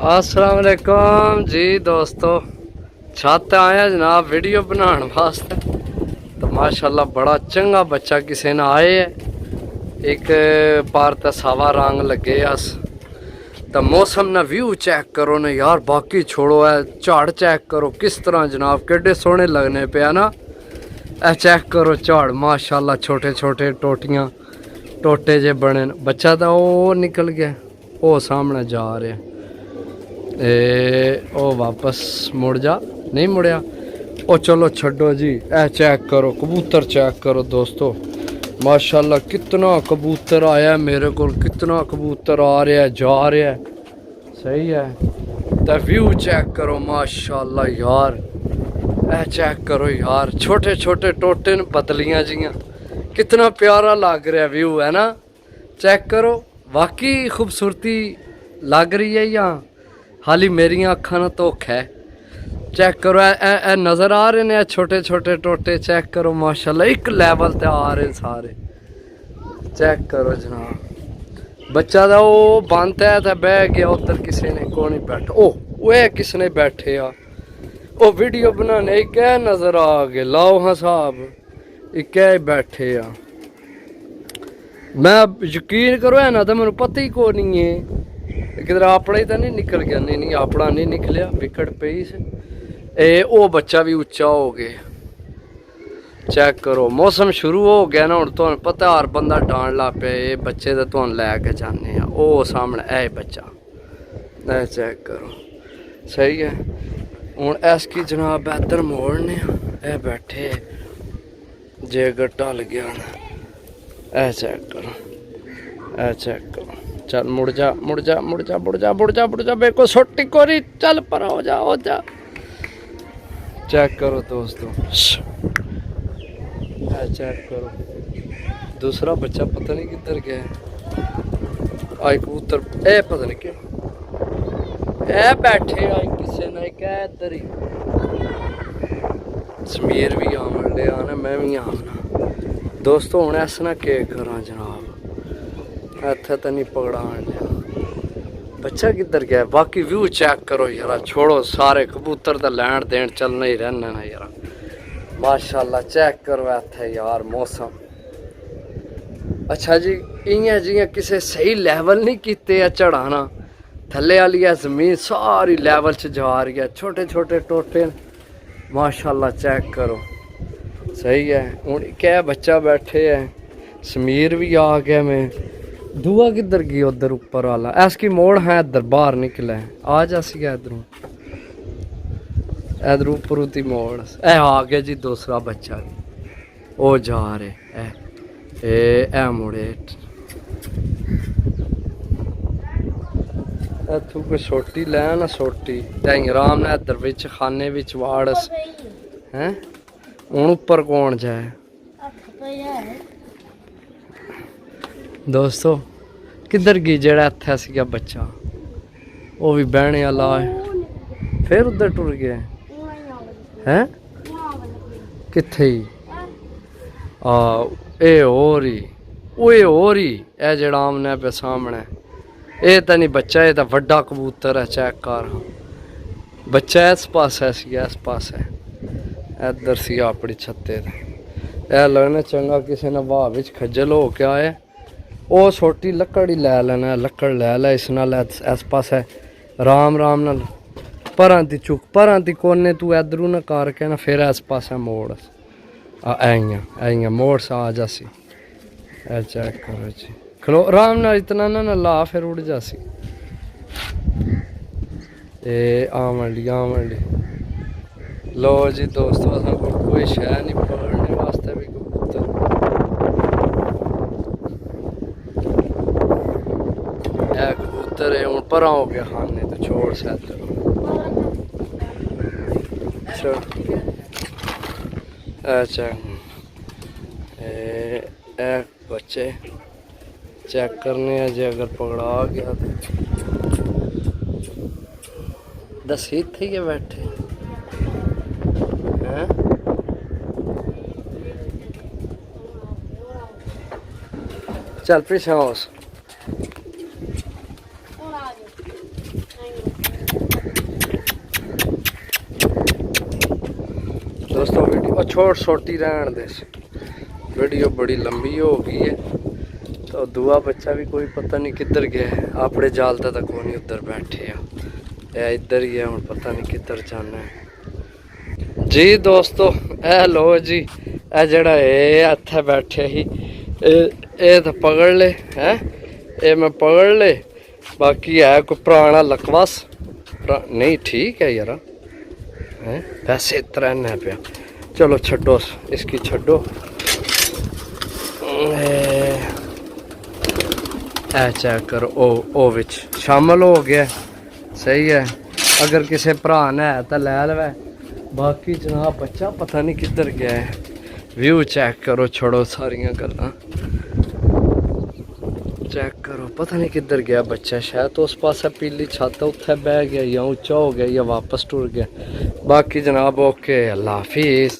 अस्सलाम वालेकुम जी दोस्तों, छत आया जनाब वीडियो बनाने वास्ते। तो माशाल्लाह बड़ा चंगा बच्चा किसी ने आए है। एक पार तो सावा रंग लगे अस। तो मौसम ना व्यू चेक करो ना यार, बाकी छोड़ो है झाड़ चेक करो किस तरह जनाब केडे सोहने लगने पे ना। ए चेक करो झाड़ माशाल्लाह, छोटे छोटे टोटियां टोटे जे बने। बच्चा तो वो निकल गया, वो सामने जा रहा ओ वापस मुड़ जा, नहीं मुड़िया। ओ चलो छड्डो जी, ए चेक करो कबूतर चेक करो दोस्तों, माशाल्लाह कितना कबूतर आया मेरे को, कितना कबूतर आ रहा है जा रहा है। सही है। तो व्यू चेक करो माशाल्लाह यार, ए चेक करो यार, छोटे छोटे टोटे न पतलियां जियां, कितना प्यारा लग रहा व्यू है ना। चेक करो वाकई खूबसूरती लग रही है या हाली मेरिया अखा ना धोखा है। चेक करो ए नज़र आ रहे ने छोटे छोटे टोटे, चेक करो माशाल्लाह एक लैवल ते आ रहे सारे। चेक करो जनाब, बच्चा तो वो बंद है तो बह गया उधर, किसी ने को नहीं बैठा। ओह किसने बैठे आ, ओ वीडियो बनाने क्या नज़र आ गए, लाओ हाँ साहब क्या बैठे आ। मैं यकीन करो है ना, तो मैंने पता ही को नहीं है किधर अपना ही तो नहीं निकल गया। नहीं अपना नहीं निकलिया, विकट पई से। ओ बच्चा भी उच्चा हो गया। चेक करो मौसम शुरू हो गया ना, हुण तुहानू पता हर बंदा डांड ला पे, ये बच्चे तो तुहानू लैके जाने ओ सामने ए बच्चा, ए चेक करो। सही है। हुण इसकी जनाब इधर मोड़ने, ए बैठे जे अगर टल गया ना, ए चेक करो, ए चेक करो। चल मुड़ जा मुड़ जा मुड़ जा मुड़ जा मुड़ जा मुड़ जा, मेरे को छोटी कोरी, चल पर हो जा। चेक करो दोस्तों, चेक करो दूसरा बच्चा पता नहीं किधर गया है। आई कबूतर ए पता नहीं क्या ए बैठे आई किसी ने क्या इधर ही। समीर भी आवन ले आना, मैं भी आना दोस्तों। हूँ ऐसा ना के करा जनाब, इत्थे तो नहीं पकड़ान लिया। बच्चा किधर गया, बाकी व्यू चेक करो यार, छोड़ो सारे कबूतर तो लैन देन चलना ही रहना ना यार। माशाल्लाह चेक करो इत्थे यार मौसम। अच्छा जी, इयां जियां किसी सही लैवल नहीं किते है चढ़ाना, थल्ले वाली जमीन सारी लैवल च जा रही है, छोटे छोटे टोटे माशाल्लाह चेक करो। सही है। हूँ क्या बच्चा बैठे है, समीर भी आ गया। मैं दुआ किधर गई, उधर ऊपर वाला ऐसकी मोड़ है, इधर बाहर निकला है, आ जा सी इधरों, इधर ऊपर उती मोड़ ए आ गया जी दूसरा बच्चा भी, ओ जा रहे ए मुड़े। इतों कोई सोटी लै ना, सोटी तैं आराम ने इधर बिच खाने बिच वाड़स हैं। हूँ उपर कौन जाए दोस्तों, किधर गई जेड़ा इत्थे सीगा बच्चा, वो भी बहने वाला है, फिर उधर टुर गया है। किथे ही ए और ही ओए और ही ए जेड़ा आमने पे सामने, ये तो नहीं बच्चा, ये तो वड्डा कबूतर है। चेक कर बच्चा इस पास है सी, इस पास है इधर सी अपनी छत्ते। ए लगना चंगा किसी ने वाह विच खज्जल हो के आए, ओ छोटी लकड़ ही लै लेना, लकड़ लै इस नाल इस पासे राम राम नाल परां दी चुक, परां दी कोने तू इधरों ना करके ना, फिर इस पासे मोड़ ऐइयां मोड़ सा आ जासी। ए चेक करो जी, खलो राम नाल इतना ना ला, फिर उड़ जासी। ए आवन ली लो जी दोस्तों, असां कोई शह नहीं पकड़ने वास्ते भी कबूतर। ए कबूतर है हूँ परा हो गया खाने तो छोड़ सैद बच्चे चेक करने हैं जी, अगर पकड़ा गया तो दस इत्थे ही बैठे हैं। चल पीछे छोटी रहन दे। वीडियो बड़ी लंबी हो गई है। तो दूआ बच्चा भी कोई पता नहीं किधर गया है, अपने जाल तक को नहीं उधर बैठे आ, इधर ही है, हूँ पता नहीं किधर जाना है जी दोस्तों। ए लो जी, ए जड़ा इत्थे बैठे ही ए तो पकड़ ले है, ये मैं पकड़ ले। बाकी है कोई पुराना लकवास नहीं, ठीक है यार है, वैसे तरह पे। चलो छड्डो इसकी, छड्डो ए चेक करो, ओ विच शामिल हो गया, सही है। अगर किसी भरा ने है तो लै लवे। बाकी जनाब बच्चा पता नहीं किधर गया है। व्यू चेक करो, छोड़ो सारियां गल्लां, चेक करो पता नहीं किधर गया बच्चा। शायद तो उस पासे पीली छत उत्थे बह गया, या उच्चा हो गया, या वापस टुर गया। बाकी जनाब ओके, अल्लाह हाफिज़।